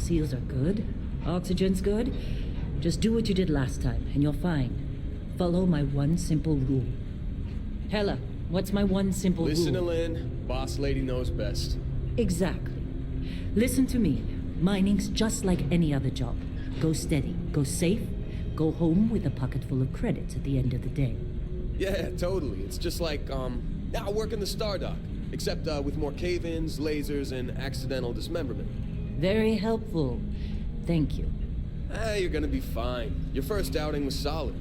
seals are good, oxygen's good. Just do what you did last time, and you're fine. Follow my one simple rule. Hella, what's my one simple rule? Listen to Lynn. Boss lady knows best. Exactly. Listen to me. Mining's just like any other job. Go steady, go safe, go home with a pocket full of credits at the end of the day. Yeah, totally. It's just like, now working the Star Dock. Except, with more cave-ins, lasers, and accidental dismemberment. Very helpful. Thank you. You're gonna be fine. Your first outing was solid.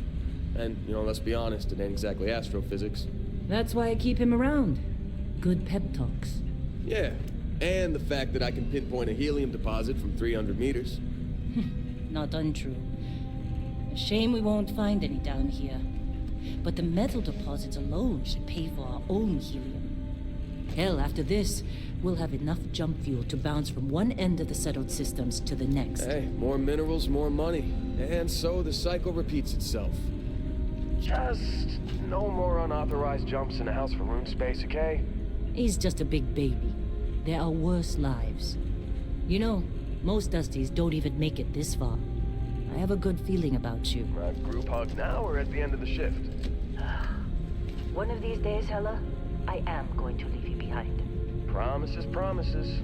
And, let's be honest, it ain't exactly astrophysics. That's why I keep him around. Good pep talks. Yeah, and the fact that I can pinpoint a helium deposit from 300 meters. Not untrue. A shame we won't find any down here. But the metal deposits alone should pay for our own helium. Hell, after this, we'll have enough jump fuel to bounce from one end of the settled systems to the next. Hey, more minerals, more money. And so the cycle repeats itself. Just no more unauthorized jumps in the house for room space, okay? He's just a big baby. There are worse lives. Most Dusties don't even make it this far. I have a good feeling about you. Group hug now or at the end of the shift? One of these days, Hella, I am going to leave you behind. Promises, promises.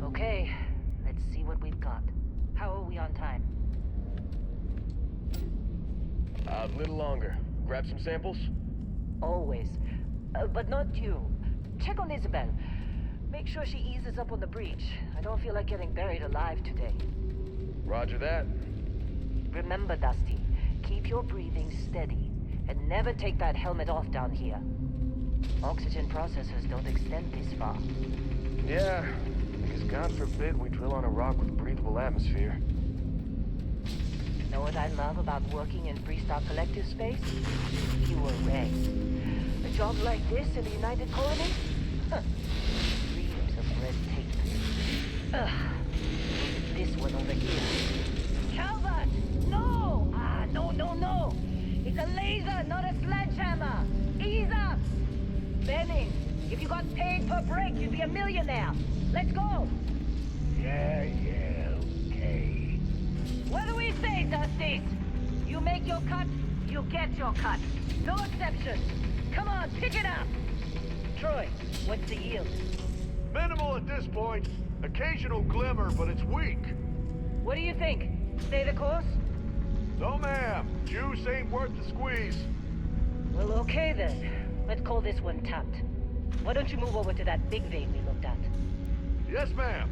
Okay, let's see what we've got. How are we on time? A little longer. Grab some samples? Always. But not you. Check on Isabel. Make sure she eases up on the breach. I don't feel like getting buried alive today. Roger that. Remember, Dusty, keep your breathing steady and never take that helmet off down here. Oxygen processors don't extend this far. Yeah, because God forbid we drill on a rock with breathable atmosphere. Know what I love about working in Freestock Collective space? Fewer regs. A job like this in the United Colonies? Dreams of red tape. Look at this one over here. Calvert! No! No! It's a laser, not a sledgehammer! Ease up! Benning, if you got paid per break, you'd be a millionaire. Let's go! Yeah, okay. What do we say, Dusty? You make your cut, you get your cut. No exceptions. Come on, pick it up. Troy, what's the yield? Minimal at this point. Occasional glimmer, but it's weak. What do you think? Stay the course? No, ma'am. Juice ain't worth the squeeze. Well, okay then. Let's call this one tapped. Why don't you move over to that big vein we looked at? Yes, ma'am.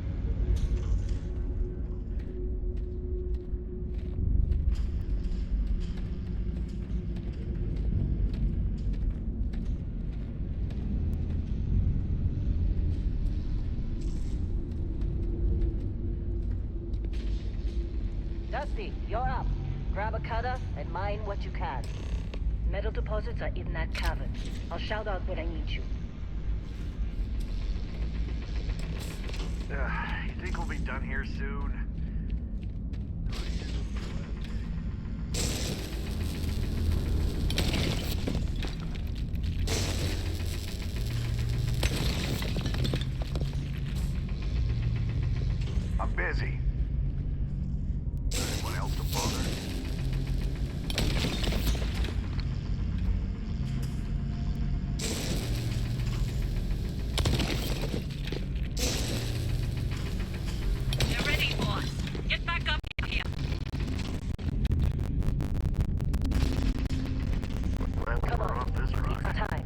Dusty, you're up. Grab a cutter and mine what you can. Metal deposits are in that cavern. I'll shout out when I need you. You think we'll be done here soon? I'm busy. Anyone else to bother? You're ready, boss. Get back up here. Well, Come we're on. off this rock. It's time.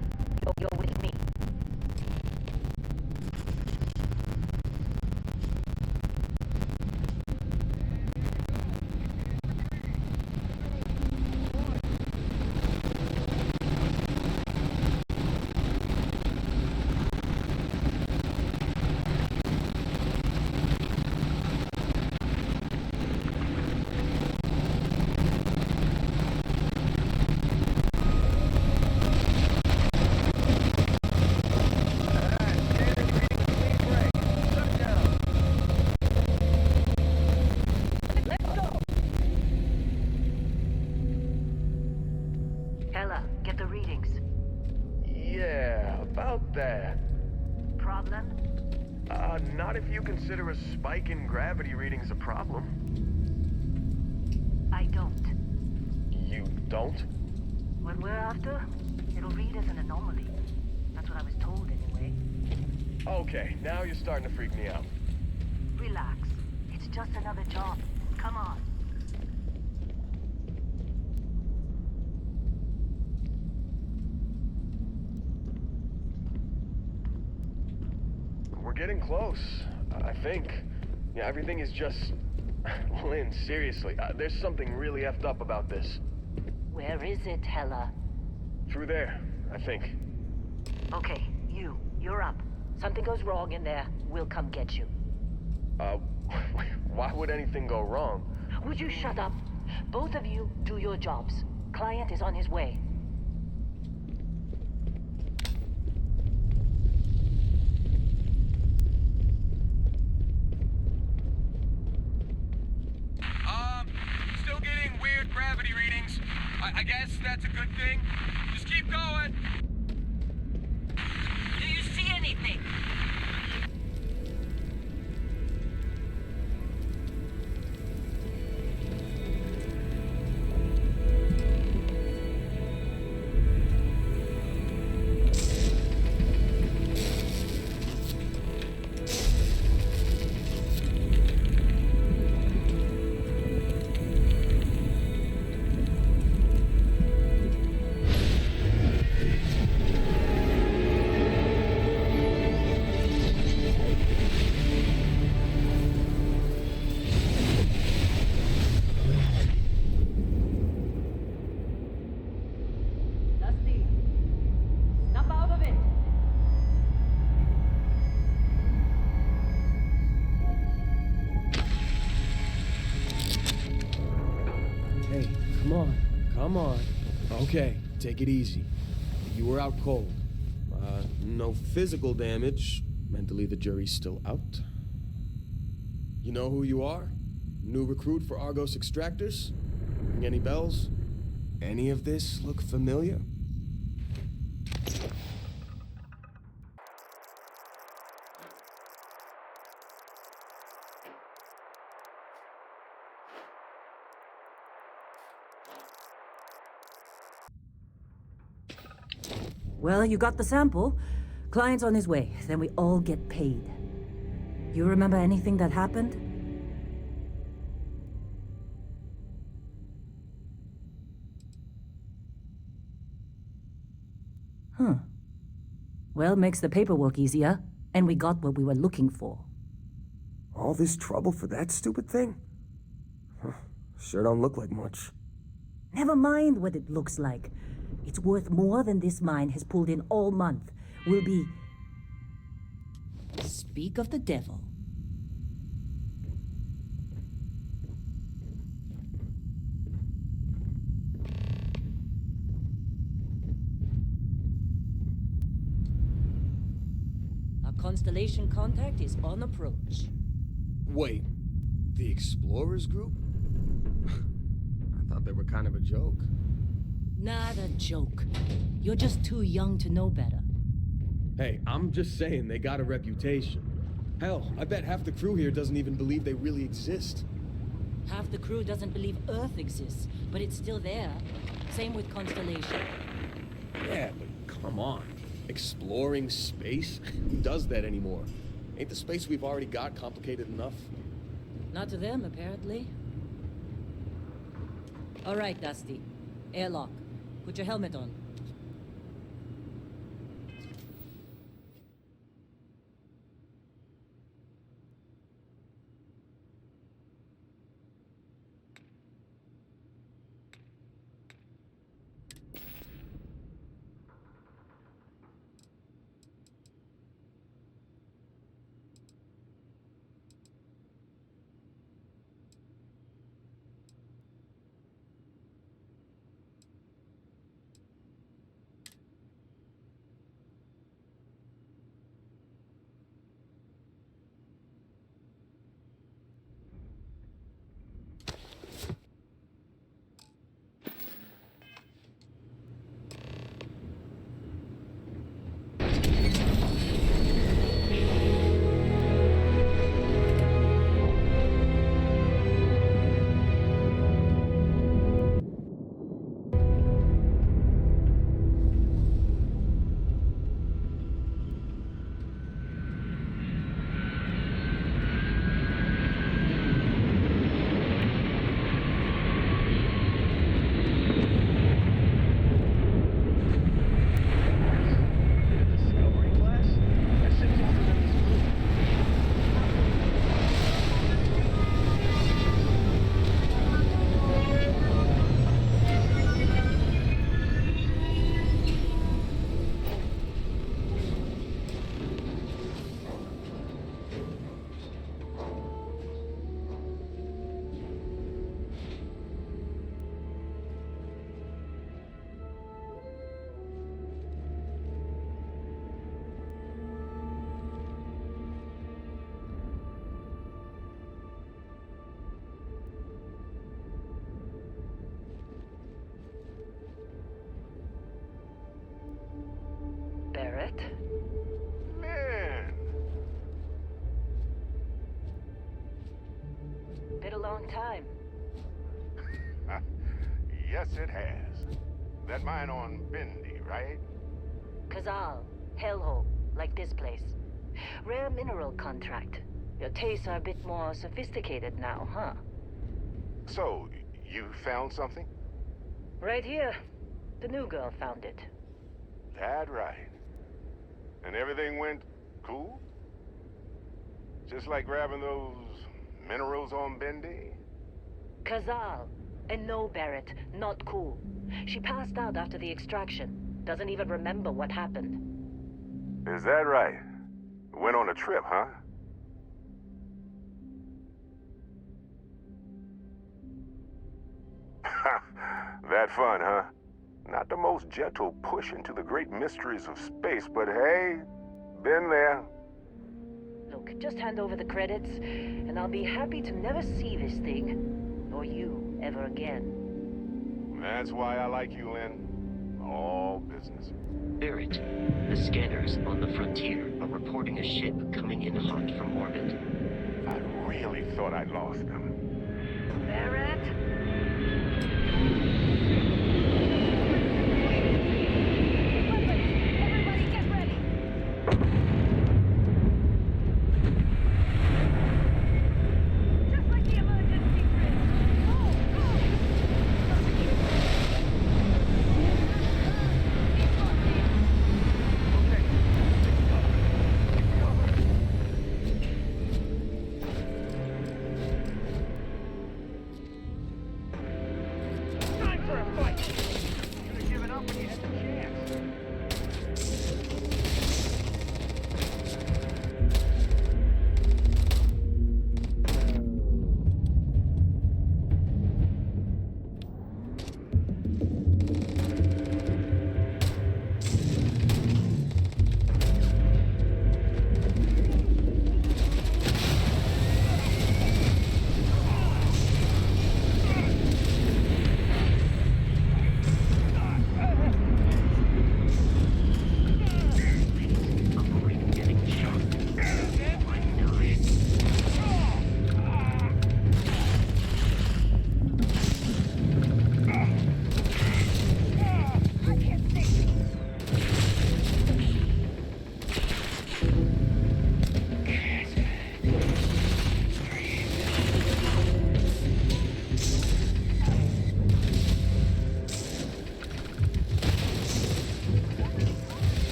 You're with me. that. Problem? Not if you consider a spike in gravity readings a problem. I don't. You don't? What we're after, it'll read as an anomaly. That's what I was told anyway. Okay, now you're starting to freak me out. Relax. It's just another job. Come on. We're getting close, I think. Yeah, everything is just... Lynn, seriously, there's something really effed up about this. Where is it, Hella? Through there, I think. Okay, you're up. Something goes wrong in there, we'll come get you. Why would anything go wrong? Would you shut up? Both of you do your jobs. Client is on his way. Still getting weird gravity readings. I guess that's a good thing. Just keep going. Do you see anything? Dusty, snap out of it. Hey, come on. Okay, take it easy. You were out cold. No physical damage. Mentally, the jury's still out. You know who you are? New recruit for Argos Extractors? Ring any bells? Any of this look familiar? Well, you got the sample. Client's on his way. Then we all get paid. You remember anything that happened? Huh. Well, makes the paperwork easier, and we got what we were looking for. All this trouble for that stupid thing? Sure don't look like much. Never mind what it looks like. It's worth more than this mine has pulled in all month. We'll be... Speak of the devil. Our constellation contact is on approach. Wait, the Explorers group? I thought they were kind of a joke. Not a joke. You're just too young to know better. Hey, I'm just saying they got a reputation. Hell, I bet half the crew here doesn't even believe they really exist. Half the crew doesn't believe Earth exists, but it's still there. Same with Constellation. Yeah, but come on. Exploring space? Who does that anymore? Ain't the space we've already got complicated enough? Not to them, apparently. All right, Dusty. Airlock. Put your helmet on. time. Yes, it has. That mine on Bendy, right? Kazal, hellhole, like this place. Rare mineral contract. Your tastes are a bit more sophisticated now, huh? So, you found something? Right here. The new girl found it. That right. And everything went cool? Just like grabbing those minerals on Bendy? Kazal. And no, Barrett, not cool. She passed out after the extraction. Doesn't even remember what happened. Is that right? Went on a trip, huh? That fun, huh? Not the most gentle push into the great mysteries of space, but hey, been there. Look, just hand over the credits, and I'll be happy to never see this thing, or you, ever again. That's why I like you, Lynn. All business. Barrett, the scanners on the frontier are reporting a ship coming in hot from orbit. I really thought I'd lost them. Barrett? Everybody get ready! Just like the emergency bridge! Go! Time for a fight! Should have given up when you had the chance. I'm getting shocked. I know it. I can't see!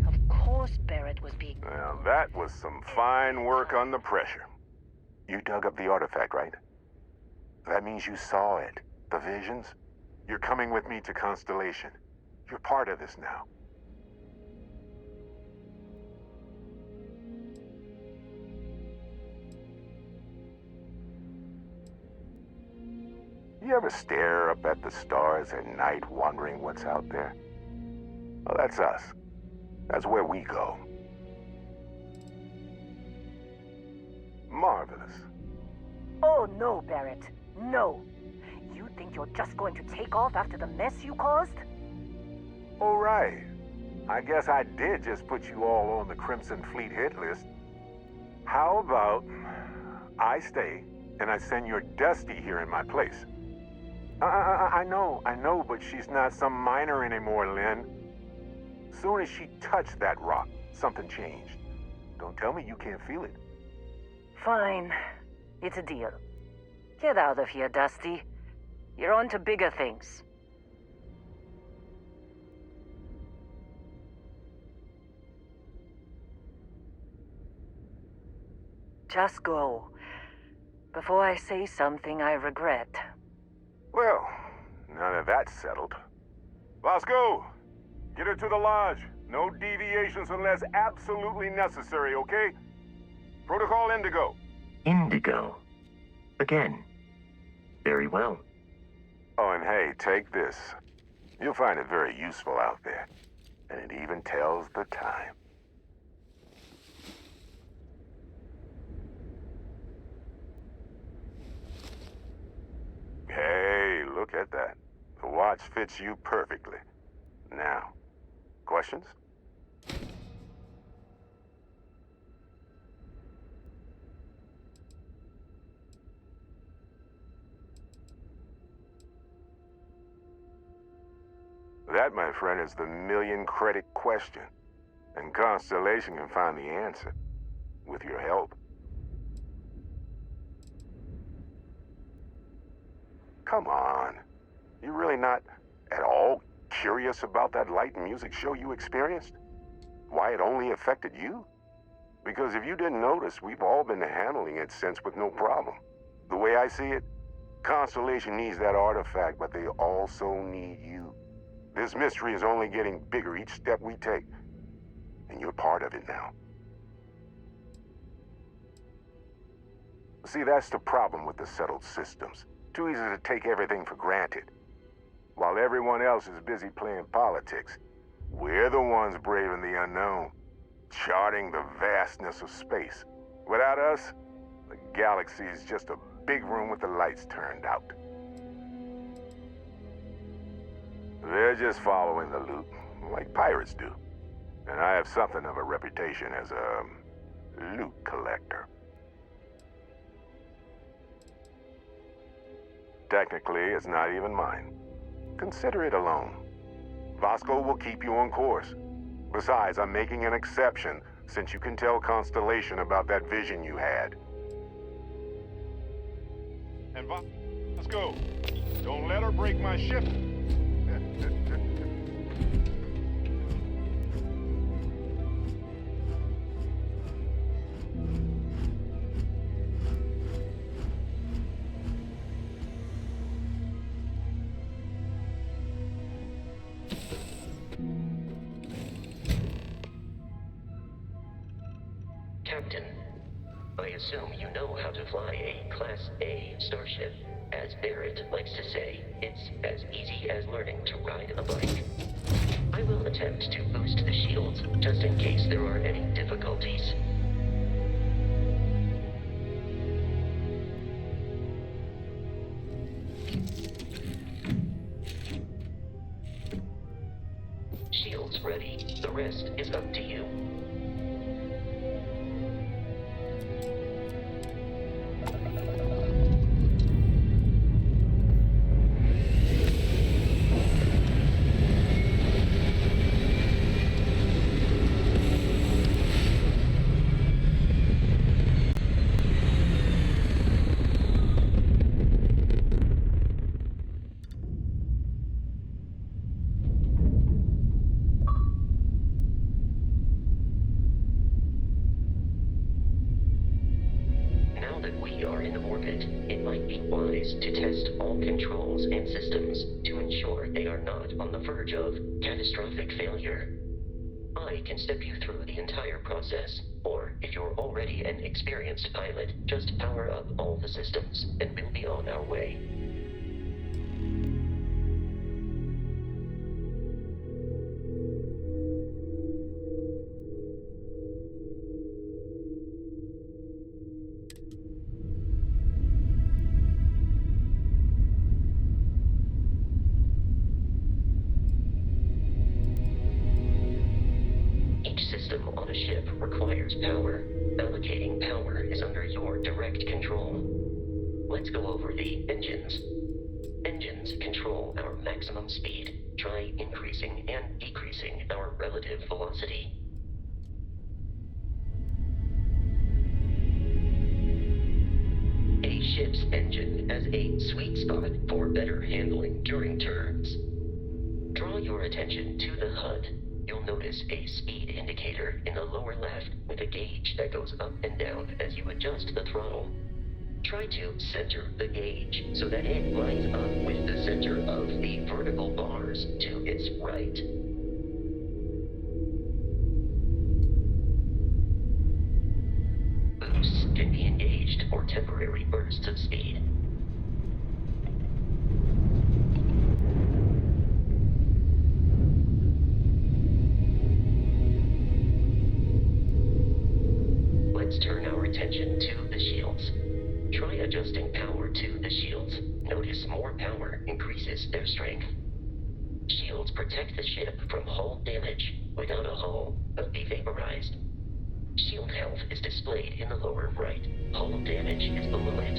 Of course Barrett was being... Now, that was some fine work under pressure. You dug up the artifact, right? That means you saw it. The visions? You're coming with me to Constellation. You're part of this now. You ever stare up at the stars at night wondering what's out there? Well, that's us. That's where we go. Marvelous. Oh no, Barrett. No. You think you're just going to take off after the mess you caused? All right. I guess I did just put you all on the Crimson Fleet hit list. How about I stay and I send your Dusty here in my place? I know, but she's not some minor anymore, Lynn. Soon as she touched that rock, something changed. Don't tell me you can't feel it. Fine. It's a deal. Get out of here, Dusty. You're on to bigger things. Just go. Before I say something I regret. Well, none of that's settled. Let's go. Get her to the lodge. No deviations unless absolutely necessary, okay? Protocol Indigo. Indigo. Again. Very well. Oh, and hey, take this. You'll find it very useful out there. And it even tells the time. Look at that. The watch fits you perfectly. Now, questions? That, my friend, is the million-credit question. And Constellation can find the answer. With your help. Come on. You really not at all curious about that light and music show you experienced? Why it only affected you? Because if you didn't notice, we've all been handling it since with no problem. The way I see it, Constellation needs that artifact, but they also need you. This mystery is only getting bigger each step we take. And you're part of it now. See, that's the problem with the settled systems. Too easy to take everything for granted. While everyone else is busy playing politics, we're the ones braving the unknown, charting the vastness of space. Without us, the galaxy is just a big room with the lights turned out. They're just following the loot, like pirates do. And I have something of a reputation as a loot collector. Technically, it's not even mine. Consider it a loan. Vasco will keep you on course. Besides, I'm making an exception since you can tell Constellation about that vision you had. And Vasco, don't let her break my ship. Captain, I assume you know how to fly a Class A starship. As Barrett likes to say, it's as easy as learning to ride a bike. I will attempt to boost the shields, just in case there are any difficulties. Shields ready. The rest is up to you. To test all controls and systems to ensure they are not on the verge of catastrophic failure. I can step you through the entire process, or if you're already an experienced pilot, just power up all the systems and we'll be on our way. On a ship requires power. Allocating power is under your direct control. Let's go over the engines. Engines control our maximum speed. Try increasing and decreasing our relative velocity. A ship's engine has a sweet spot for better handling during turns. Draw your attention to the HUD. You'll notice a speed indicator in the lower left with a gauge that goes up and down as you adjust the throttle. Try to center the gauge so that it lines up with the center of the vertical bars to its right. Boosts can be engaged for temporary bursts of speed. Let's turn our attention to the shields. Try adjusting power to the shields. Notice more power armor increases their strength. Shields protect the ship from hull damage without a hull be vaporized. Shield health is displayed in the lower right. Hull damage is below it.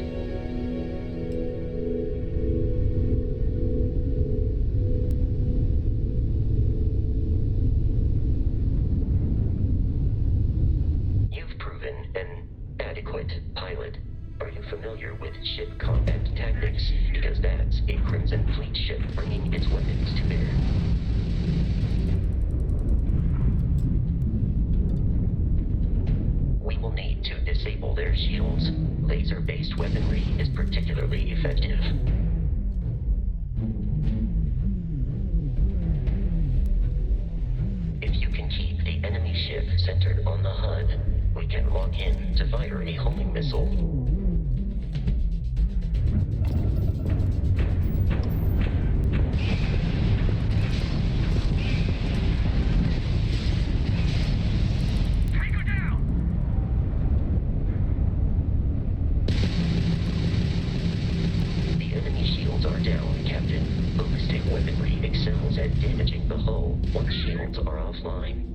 You've proven an adequate pilot. Are you familiar with ship combat tactics? Because that's a Crimson Fleet ship bringing its weapons to bear. We will need to disable their shields. Laser-based weaponry is particularly effective. If you can keep the enemy ship centered on the HUD, we can lock in to fire a homing missile. Damaging the hull once shields are offline.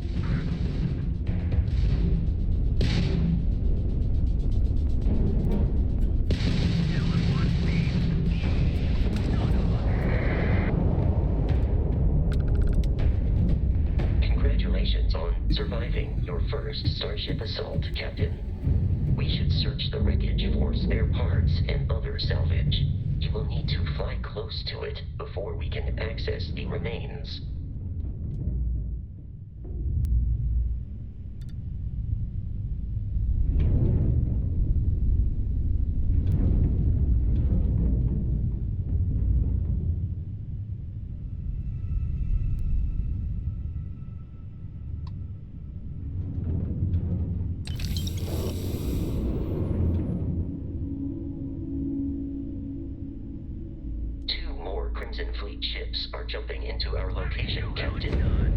Congratulations on surviving your first Starship assault, Captain. We should search the wreckage for spare parts and other salvage. You will need to fly close to it before we can access the remains. Crimson Fleet ships are jumping into our location, Captain.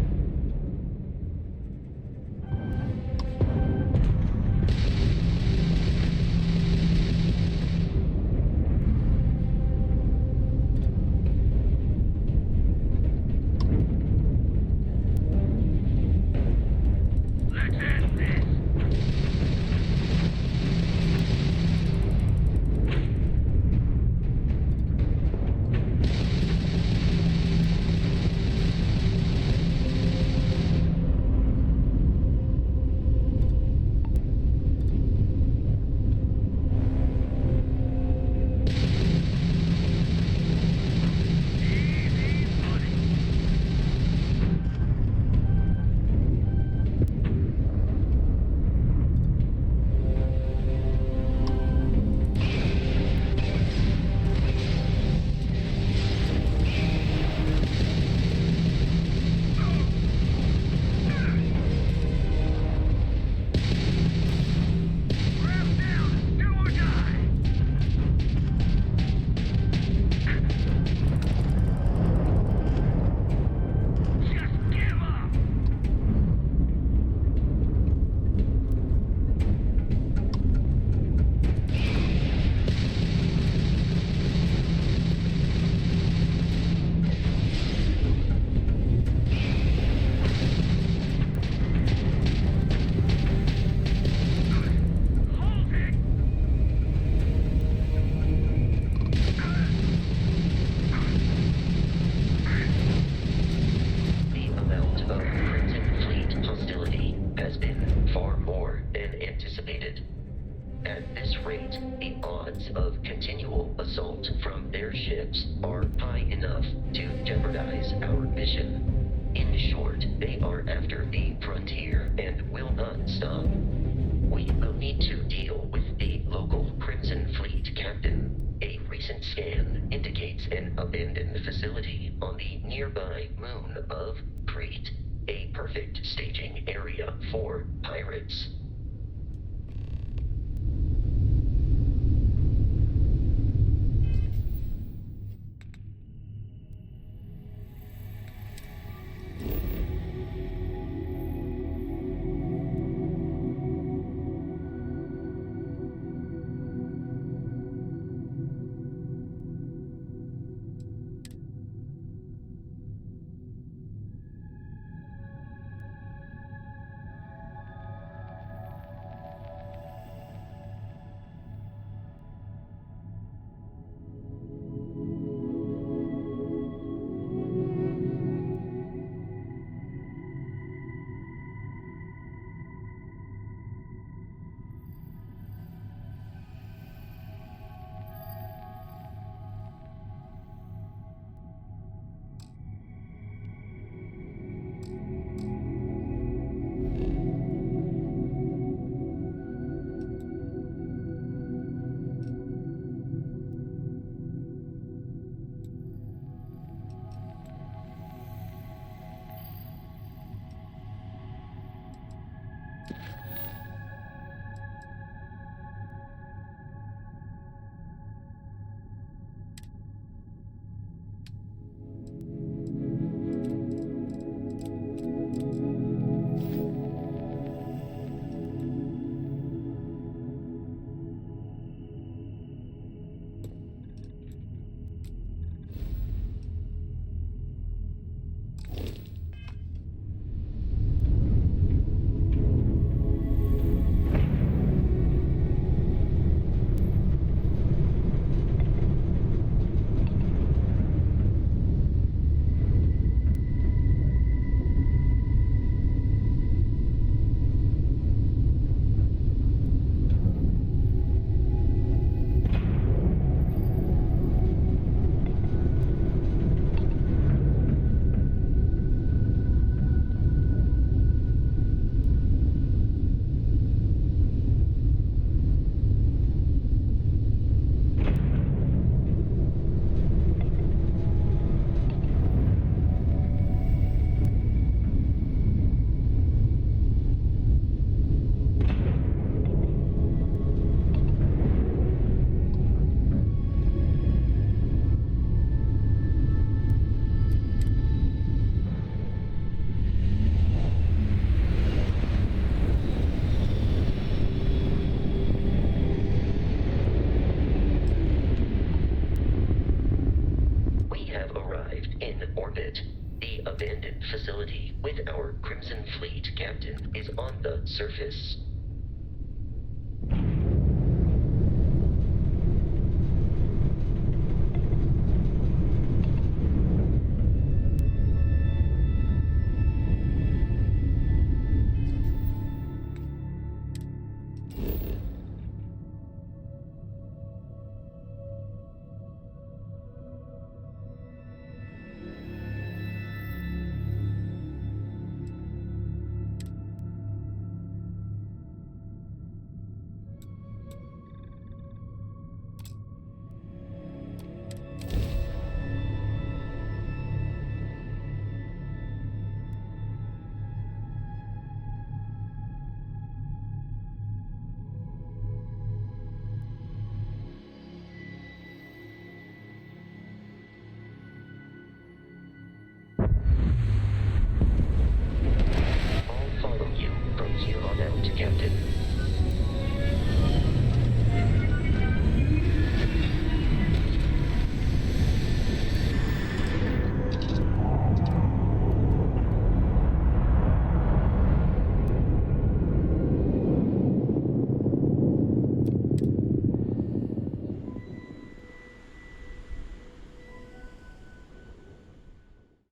arrived in orbit. The abandoned facility with our Crimson Fleet captain is on the surface.